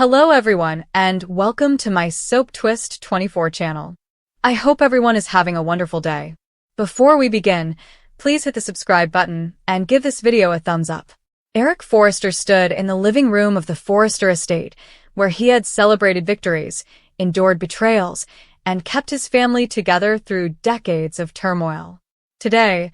Hello everyone, and welcome to my Soap Twist 24 channel. I hope everyone is having a wonderful day. Before we begin, please hit the subscribe button and give this video a thumbs up. Eric Forrester stood in the living room of the Forrester estate, where he had celebrated victories, endured betrayals, and kept his family together through decades of turmoil. Today,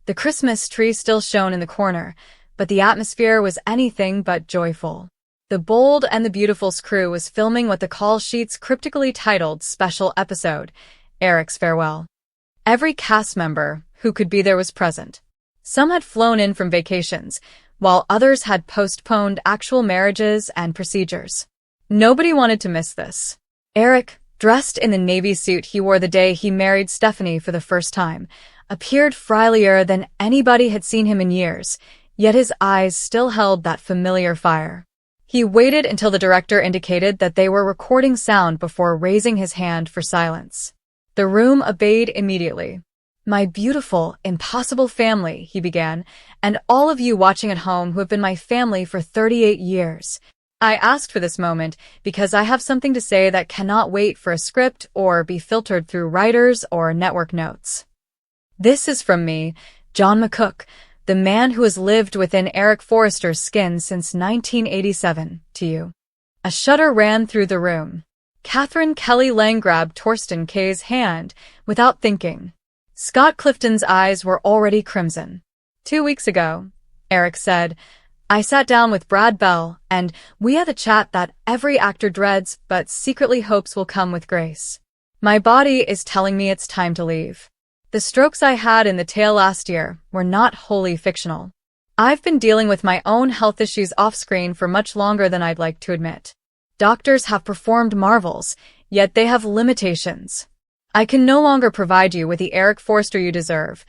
the Christmas tree still shone in the corner, but the atmosphere was anything but joyful. The Bold and the Beautiful's crew was filming what the call sheets cryptically titled Special Episode, Eric's Farewell. Every cast member who could be there was present. Some had flown in from vacations, while others had postponed actual marriages and procedures. Nobody wanted to miss this. Eric, dressed in the navy suit he wore the day he married Stephanie for the first time, appeared frilier than anybody had seen him in years, yet his eyes still held that familiar fire. He waited until the director indicated that they were recording sound before raising his hand for silence. The room obeyed immediately. "My beautiful, impossible family," he began, "and all of you watching at home who have been my family for 38 years. I asked for this moment because I have something to say that cannot wait for a script or be filtered through writers or network notes. This is from me, John McCook, the man who has lived within Eric Forrester's skin since 1987, to you." A shudder ran through the room. Catherine Kelly Lang grabbed Torsten K's hand without thinking. Scott Clifton's eyes were already crimson. 2 weeks ago, Eric said, "I sat down with Brad Bell, and we had a chat that every actor dreads but secretly hopes will come with grace. My body is telling me it's time to leave. The strokes I had in the tail last year were not wholly fictional. I've been dealing with my own health issues off-screen for much longer than I'd like to admit. Doctors have performed marvels, yet they have limitations. I can no longer provide you with the Eric Forrester you deserve.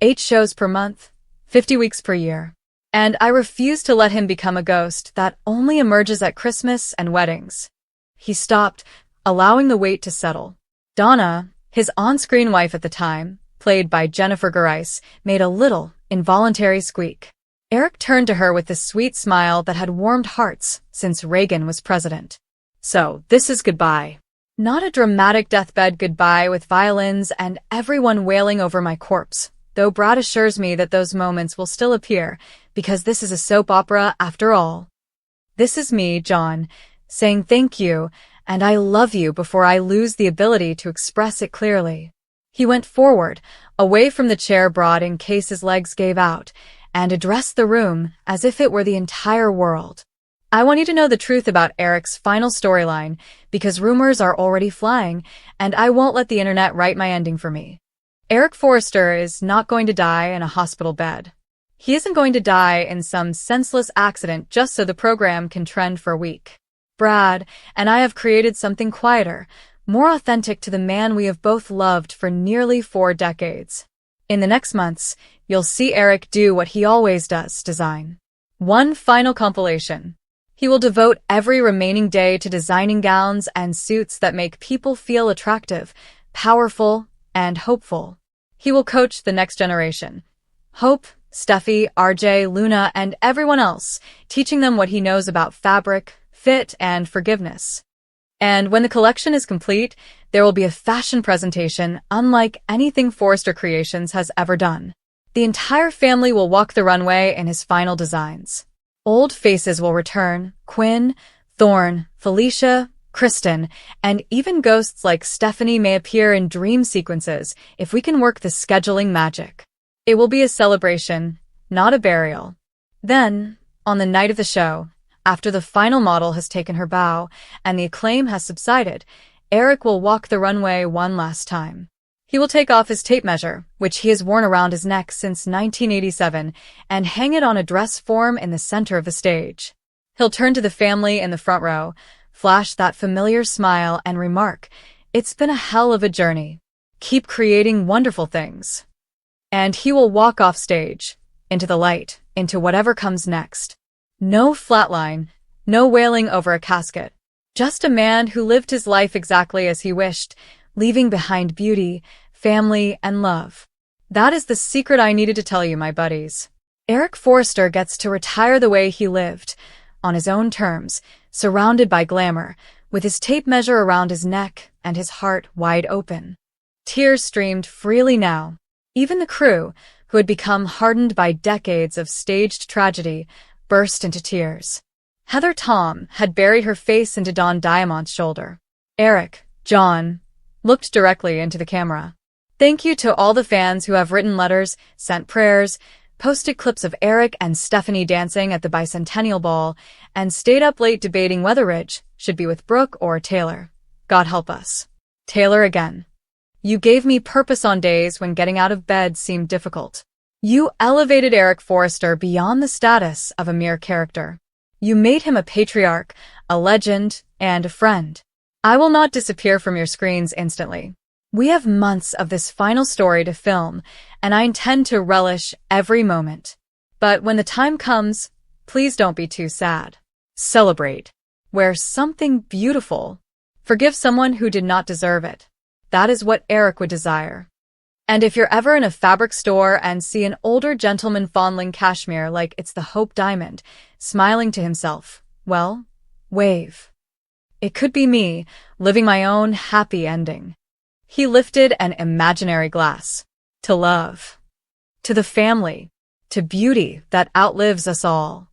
8 shows per month, 50 weeks per year. And I refuse to let him become a ghost that only emerges at Christmas and weddings." He stopped, allowing the weight to settle. Donna, his on-screen wife at the time, played by Jennifer Garais, made a little, involuntary squeak. Eric turned to her with the sweet smile that had warmed hearts since Reagan was president. "So, this is goodbye. Not a dramatic deathbed goodbye with violins and everyone wailing over my corpse, though Brad assures me that those moments will still appear, because this is a soap opera after all. This is me, John, saying thank you, and I love you before I lose the ability to express it clearly." He went forward, away from the chair broad in case his legs gave out, and addressed the room as if it were the entire world. "I want you to know the truth about Eric's final storyline, because rumors are already flying, and I won't let the internet write my ending for me. Eric Forrester is not going to die in a hospital bed. He isn't going to die in some senseless accident just so the program can trend for a week. Brad and I have created something quieter, more authentic to the man we have both loved for nearly 4 decades. In the next months, you'll see Eric do what he always does, design one final compilation. He will devote every remaining day to designing gowns and suits that make people feel attractive, powerful, and hopeful. He will coach the next generation. Hope, Steffi, RJ, Luna, and everyone else, teaching them what he knows about fabric, fit, and forgiveness. And when the collection is complete, there will be a fashion presentation unlike anything Forrester Creations has ever done. The entire family will walk the runway in his final designs. Old faces will return: Quinn, Thorne, Felicia, Kristen, and even ghosts like Stephanie may appear in dream sequences if we can work the scheduling magic. It will be a celebration, not a burial. Then, on the night of the show, after the final model has taken her bow and the acclaim has subsided, Eric will walk the runway one last time. He will take off his tape measure, which he has worn around his neck since 1987, and hang it on a dress form in the center of the stage. He'll turn to the family in the front row, flash that familiar smile, and remark, "It's been a hell of a journey. Keep creating wonderful things." And he will walk off stage, into the light, into whatever comes next. No flatline, no wailing over a casket. Just a man who lived his life exactly as he wished, leaving behind beauty, family, and love. That is the secret I needed to tell you, my buddies. Eric Forrester gets to retire the way he lived, on his own terms, surrounded by glamour, with his tape measure around his neck and his heart wide open. Tears streamed freely now. Even the crew, who had become hardened by decades of staged tragedy, burst into tears. Heather Tom had buried her face into Don Diamond's shoulder. Eric, John, looked directly into the camera. Thank you to all the fans who have written letters, sent prayers, posted clips of Eric and Stephanie dancing at the Bicentennial Ball, and stayed up late debating whether Ridge should be with Brooke or Taylor. God help us. Taylor again. You gave me purpose on days when getting out of bed seemed difficult. You elevated Eric Forrester beyond the status of a mere character. You made him a patriarch, a legend, and a friend. I will not disappear from your screens instantly. We have months of this final story to film, and I intend to relish every moment. But when the time comes, please don't be too sad. Celebrate. Wear something beautiful. Forgive someone who did not deserve it. That is what Eric would desire. And if you're ever in a fabric store and see an older gentleman fondling cashmere like it's the Hope Diamond, smiling to himself, well, wave. It could be me, living my own happy ending. He lifted an imaginary glass. To love. To the family. To beauty that outlives us all.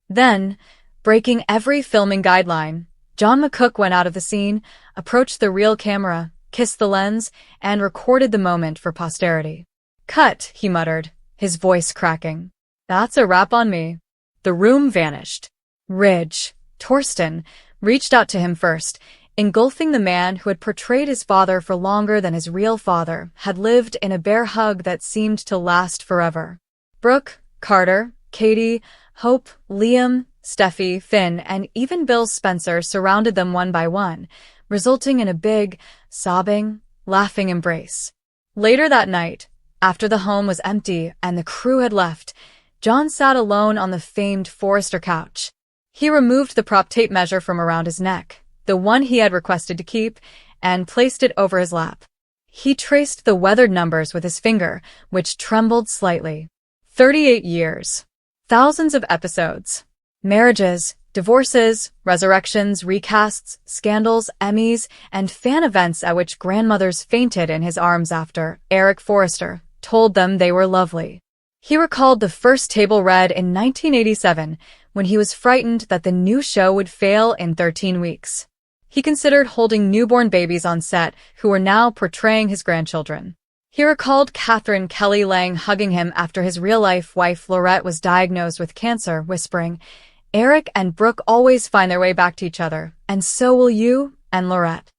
Then, breaking every filming guideline, John McCook went out of the scene, approached the reel camera, kissed the lens, and recorded the moment for posterity. Cut, he muttered, his voice cracking. That's a wrap on me. The room vanished. Ridge, Torsten, reached out to him first, engulfing the man who had portrayed his father for longer than his real father had lived in a bear hug that seemed to last forever. Brooke, Carter, Katie, Hope, Liam, Steffi, Finn, and even Bill Spencer surrounded them one by one, resulting in a big, sobbing, laughing embrace. Later that night, after the home was empty and the crew had left, John sat alone on the famed Forrester couch. He removed the prop tape measure from around his neck, the one he had requested to keep, and placed it over his lap. He traced the weathered numbers with his finger, which trembled slightly. 38 years. Thousands of episodes. Marriages, divorces, resurrections, recasts, scandals, Emmys, and fan events at which grandmothers fainted in his arms after Eric Forrester told them they were lovely. He recalled the first table read in 1987 when he was frightened that the new show would fail in 13 weeks. He considered holding newborn babies on set who were now portraying his grandchildren. He recalled Catherine Kelly Lang hugging him after his real-life wife Lorette was diagnosed with cancer, whispering, Eric and Brooke always find their way back to each other, and so will you and Lorette.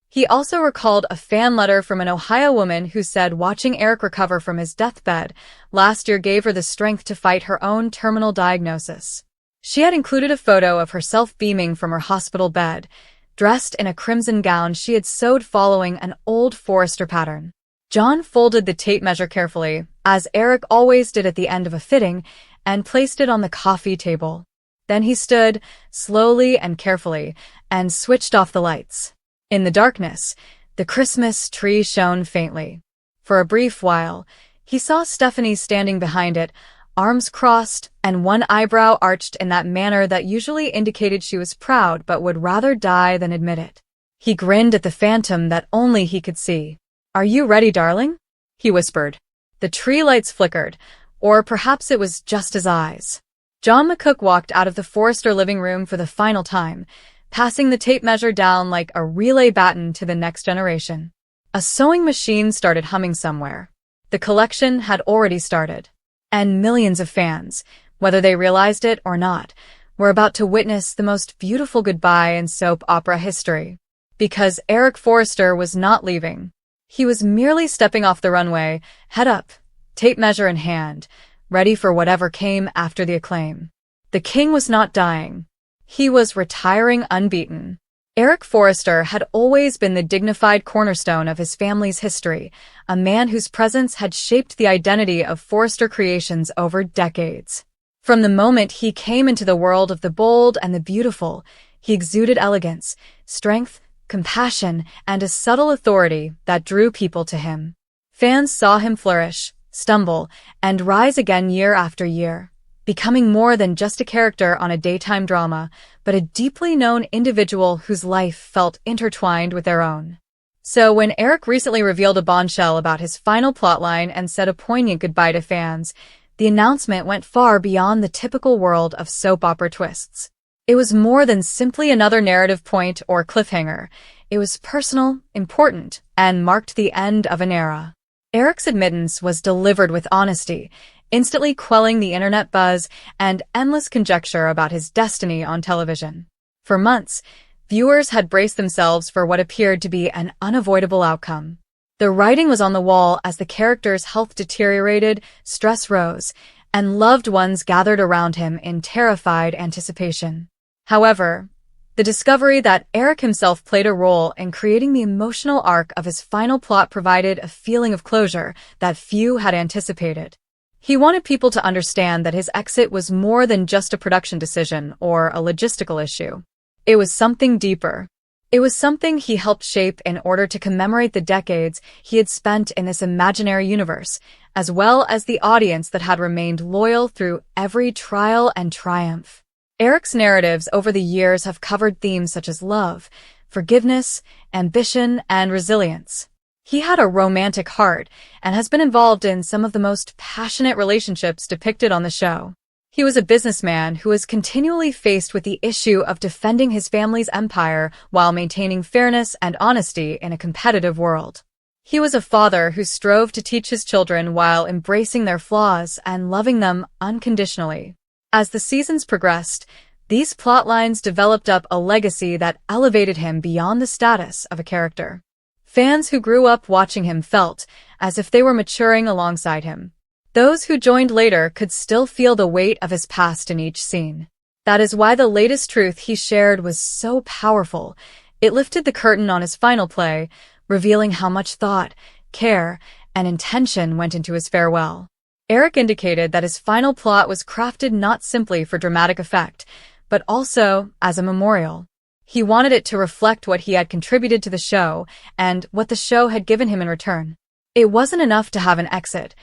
He also recalled a fan letter from an Ohio woman who said watching Eric recover from his deathbed last year gave her the strength to fight her own terminal diagnosis. She had included a photo of herself beaming from her hospital bed, dressed in a crimson gown she had sewed following an old Forrester pattern. John folded the tape measure carefully, as Eric always did at the end of a fitting, and placed it on the coffee table. Then he stood, slowly and carefully, and switched off the lights. In the darkness, the Christmas tree shone faintly. For a brief while, he saw Stephanie standing behind it, arms crossed and one eyebrow arched in that manner that usually indicated she was proud but would rather die than admit it. He grinned at the phantom that only he could see. Are you ready, darling? He whispered. The tree lights flickered, or perhaps it was just his eyes. John McCook walked out of the Forrester living room for the final time, passing the tape measure down like a relay baton to the next generation. A sewing machine started humming somewhere. The collection had already started. And millions of fans, whether they realized it or not, were about to witness the most beautiful goodbye in soap opera history. Because Eric Forrester was not leaving. He was merely stepping off the runway, head up, tape measure in hand, ready for whatever came after the acclaim. The king was not dying. He was retiring unbeaten. Eric Forrester had always been the dignified cornerstone of his family's history, a man whose presence had shaped the identity of Forrester Creations over decades. From the moment he came into the world of the bold and the beautiful, he exuded elegance, strength, compassion, and a subtle authority that drew people to him. Fans saw him flourish, stumble, and rise again year after year. becoming more than just a character on a daytime drama, but a deeply known individual whose life felt intertwined with their own. So when Eric recently revealed a bombshell about his final plotline and said a poignant goodbye to fans, the announcement went far beyond the typical world of soap opera twists. It was more than simply another narrative point or cliffhanger. It was personal, important, and marked the end of an era. Eric's admittance was delivered with honesty, instantly quelling the internet buzz and endless conjecture about his destiny on television. For months, viewers had braced themselves for what appeared to be an unavoidable outcome. The writing was on the wall as the character's health deteriorated, stress rose, and loved ones gathered around him in terrified anticipation. However, the discovery that Eric himself played a role in creating the emotional arc of his final plot provided a feeling of closure that few had anticipated. He wanted people to understand that his exit was more than just a production decision or a logistical issue. It was something deeper. It was something he helped shape in order to commemorate the decades he had spent in this imaginary universe, as well as the audience that had remained loyal through every trial and triumph. Eric's narratives over the years have covered themes such as love, forgiveness, ambition, and resilience. He had a romantic heart and has been involved in some of the most passionate relationships depicted on the show. He was a businessman who was continually faced with the issue of defending his family's empire while maintaining fairness and honesty in a competitive world. He was a father who strove to teach his children while embracing their flaws and loving them unconditionally. As the seasons progressed, these plotlines developed up a legacy that elevated him beyond the status of a character. Fans who grew up watching him felt as if they were maturing alongside him. Those who joined later could still feel the weight of his past in each scene. That is why the latest truth he shared was so powerful. It lifted the curtain on his final play, revealing how much thought, care, and intention went into his farewell. Eric indicated that his final plot was crafted not simply for dramatic effect, but also as a memorial. He wanted it to reflect what he had contributed to the show and what the show had given him in return. It wasn't enough to have an exit.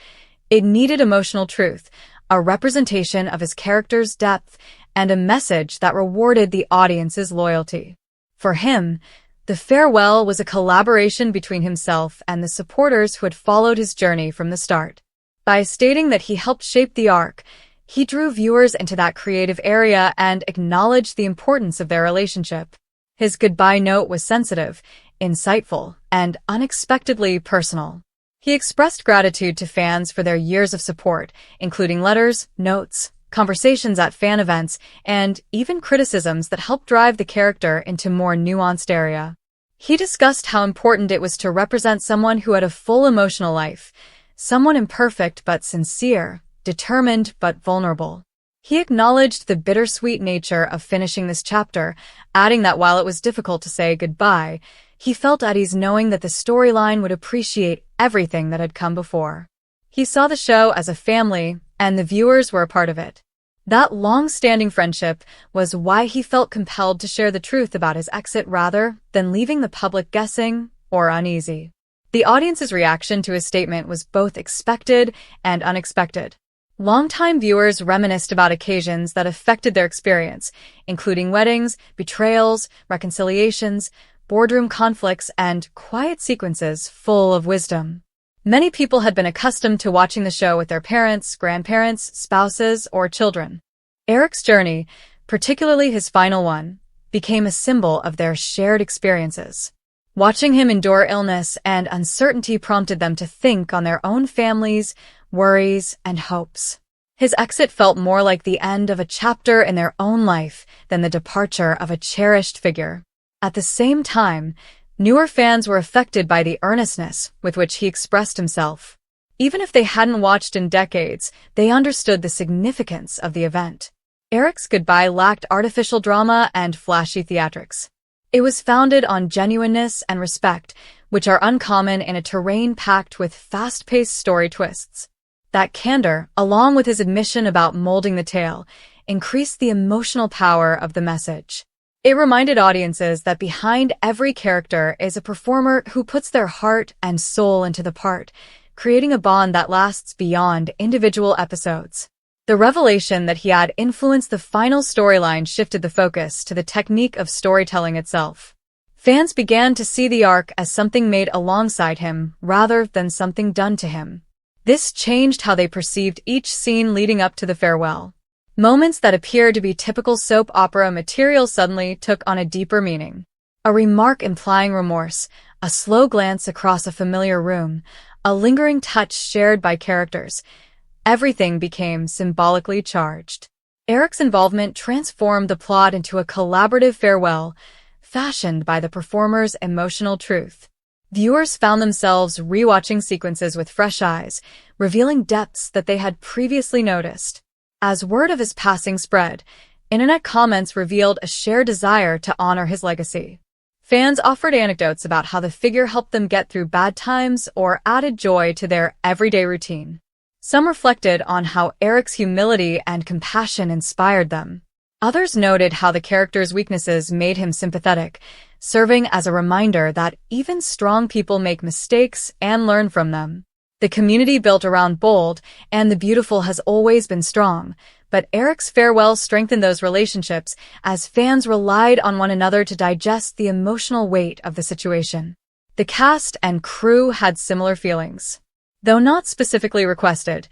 It needed emotional truth, a representation of his character's depth, and a message that rewarded the audience's loyalty. For him, the farewell was a collaboration between himself and the supporters who had followed his journey from the start. By stating that he helped shape the arc, he drew viewers into that creative area and acknowledged the importance of their relationship. His goodbye note was sensitive, insightful, and unexpectedly personal. He expressed gratitude to fans for their years of support, including letters, notes, conversations at fan events, and even criticisms that helped drive the character into more nuanced area. He discussed how important it was to represent someone who had a full emotional life, someone imperfect but sincere, determined but vulnerable. He acknowledged the bittersweet nature of finishing this chapter, adding that while it was difficult to say goodbye, he felt at ease knowing that the storyline would appreciate everything that had come before. He saw the show as a family, and the viewers were a part of it. That long-standing friendship was why he felt compelled to share the truth about his exit rather than leaving the public guessing or uneasy. The audience's reaction to his statement was both expected and unexpected. Longtime viewers reminisced about occasions that affected their experience, including weddings, betrayals, reconciliations, boardroom conflicts, and quiet sequences full of wisdom. Many people had been accustomed to watching the show with their parents, grandparents, spouses, or children. Eric's journey, particularly his final one, became a symbol of their shared experiences. Watching him endure illness and uncertainty prompted them to think on their own families, worries, and hopes. His exit felt more like the end of a chapter in their own life than the departure of a cherished figure. At the same time, newer fans were affected by the earnestness with which he expressed himself. Even if they hadn't watched in decades, they understood the significance of the event. Eric's goodbye lacked artificial drama and flashy theatrics. It was founded on genuineness and respect, which are uncommon in a terrain packed with fast-paced story twists. That candor, along with his admission about molding the tale, increased the emotional power of the message. It reminded audiences that behind every character is a performer who puts their heart and soul into the part, creating a bond that lasts beyond individual episodes. The revelation that he had influenced the final storyline shifted the focus to the technique of storytelling itself. Fans began to see the arc as something made alongside him rather than something done to him. This changed how they perceived each scene leading up to the farewell. Moments that appeared to be typical soap opera material suddenly took on a deeper meaning. A remark implying remorse, a slow glance across a familiar room, a lingering touch shared by characters. Everything became symbolically charged. Eric's involvement transformed the plot into a collaborative farewell, fashioned by the performer's emotional truth. Viewers found themselves rewatching sequences with fresh eyes, revealing depths that they had previously noticed. As word of his passing spread, internet comments revealed a shared desire to honor his legacy. Fans offered anecdotes about how the figure helped them get through bad times or added joy to their everyday routine. Some reflected on how Eric's humility and compassion inspired them. Others noted how the character's weaknesses made him sympathetic, serving as a reminder that even strong people make mistakes and learn from them. The community built around Bold and the Beautiful has always been strong, but Eric's farewell strengthened those relationships as fans relied on one another to digest the emotional weight of the situation. The cast and crew had similar feelings. Though not specifically requested,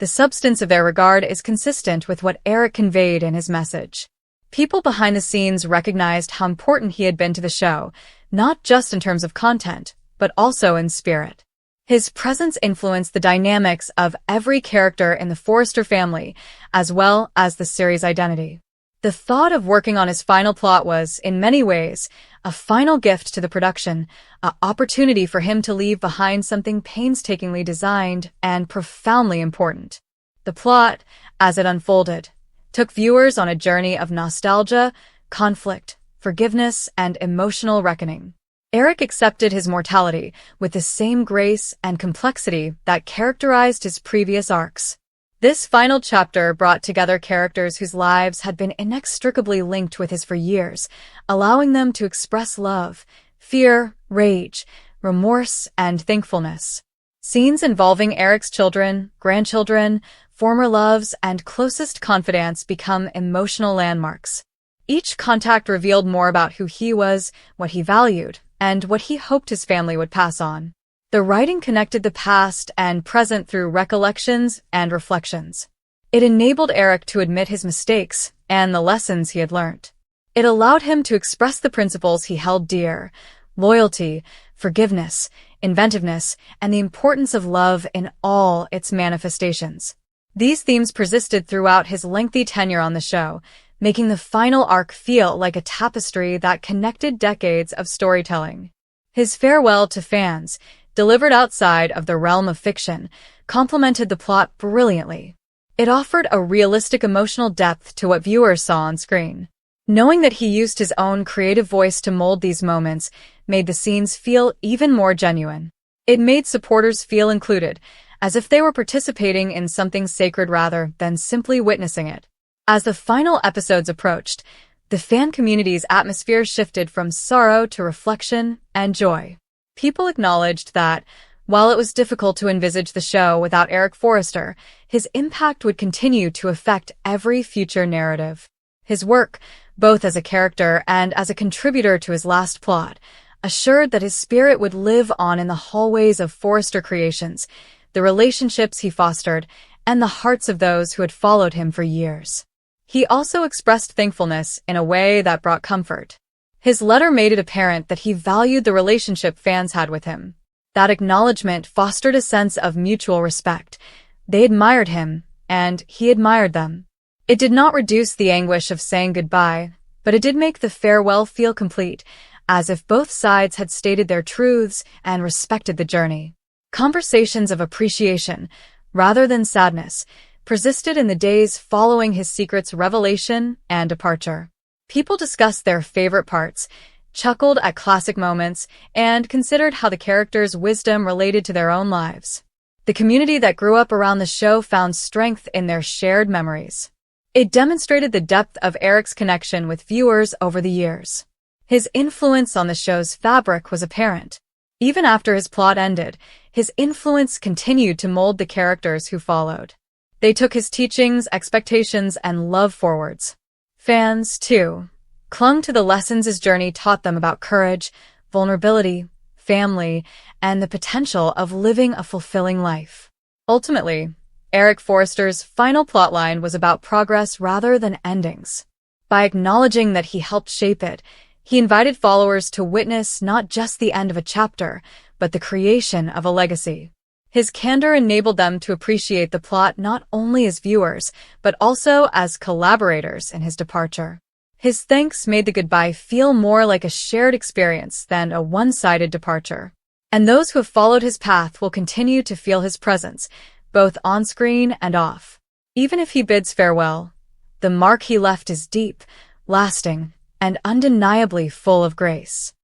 the substance of their regard is consistent with what Eric conveyed in his message. People behind the scenes recognized how important he had been to the show, not just in terms of content, but also in spirit. His presence influenced the dynamics of every character in the Forrester family, as well as the series' identity. The thought of working on his final plot was, in many ways, a final gift to the production, an opportunity for him to leave behind something painstakingly designed and profoundly important. The plot, as it unfolded, took viewers on a journey of nostalgia, conflict, forgiveness, and emotional reckoning. Eric accepted his mortality with the same grace and complexity that characterized his previous arcs. This final chapter brought together characters whose lives had been inextricably linked with his for years, allowing them to express love, fear, rage, remorse, and thankfulness. Scenes involving Eric's children, grandchildren, former loves, and closest confidants become emotional landmarks. Each contact revealed more about who he was, what he valued, and what he hoped his family would pass on. The writing connected the past and present through recollections and reflections. It enabled Eric to admit his mistakes and the lessons he had learned. It allowed him to express the principles he held dear: loyalty, forgiveness, inventiveness, and the importance of love in all its manifestations. These themes persisted throughout his lengthy tenure on the show, making the final arc feel like a tapestry that connected decades of storytelling. His farewell to fans, delivered outside of the realm of fiction, complemented the plot brilliantly. It offered a realistic emotional depth to what viewers saw on screen. Knowing that he used his own creative voice to mold these moments made the scenes feel even more genuine. It made supporters feel included, as if they were participating in something sacred rather than simply witnessing it. As the final episodes approached, the fan community's atmosphere shifted from sorrow to reflection and joy. People acknowledged that, while it was difficult to envisage the show without Eric Forrester, his impact would continue to affect every future narrative. His work, both as a character and as a contributor to his last plot, assured that his spirit would live on in the hallways of Forrester Creations, the relationships he fostered, and the hearts of those who had followed him for years. He also expressed thankfulness in a way that brought comfort. His letter made it apparent that he valued the relationship fans had with him. That acknowledgement fostered a sense of mutual respect. They admired him, and he admired them. It did not reduce the anguish of saying goodbye, but it did make the farewell feel complete, as if both sides had stated their truths and respected the journey. Conversations of appreciation, rather than sadness, persisted in the days following his secret's revelation and departure. People discussed their favorite parts, chuckled at classic moments, and considered how the characters' wisdom related to their own lives. The community that grew up around the show found strength in their shared memories. It demonstrated the depth of Eric's connection with viewers over the years. His influence on the show's fabric was apparent. Even after his plot ended, his influence continued to mold the characters who followed. They took his teachings, expectations, and love forwards. Fans, too, clung to the lessons his journey taught them about courage, vulnerability, family, and the potential of living a fulfilling life. Ultimately, Eric Forrester's final plotline was about progress rather than endings. By acknowledging that he helped shape it, he invited followers to witness not just the end of a chapter, but the creation of a legacy. His candor enabled them to appreciate the plot not only as viewers, but also as collaborators in his departure. His thanks made the goodbye feel more like a shared experience than a one-sided departure. And those who have followed his path will continue to feel his presence, both on-screen and off. Even if he bids farewell, the mark he left is deep, lasting, and undeniably full of grace.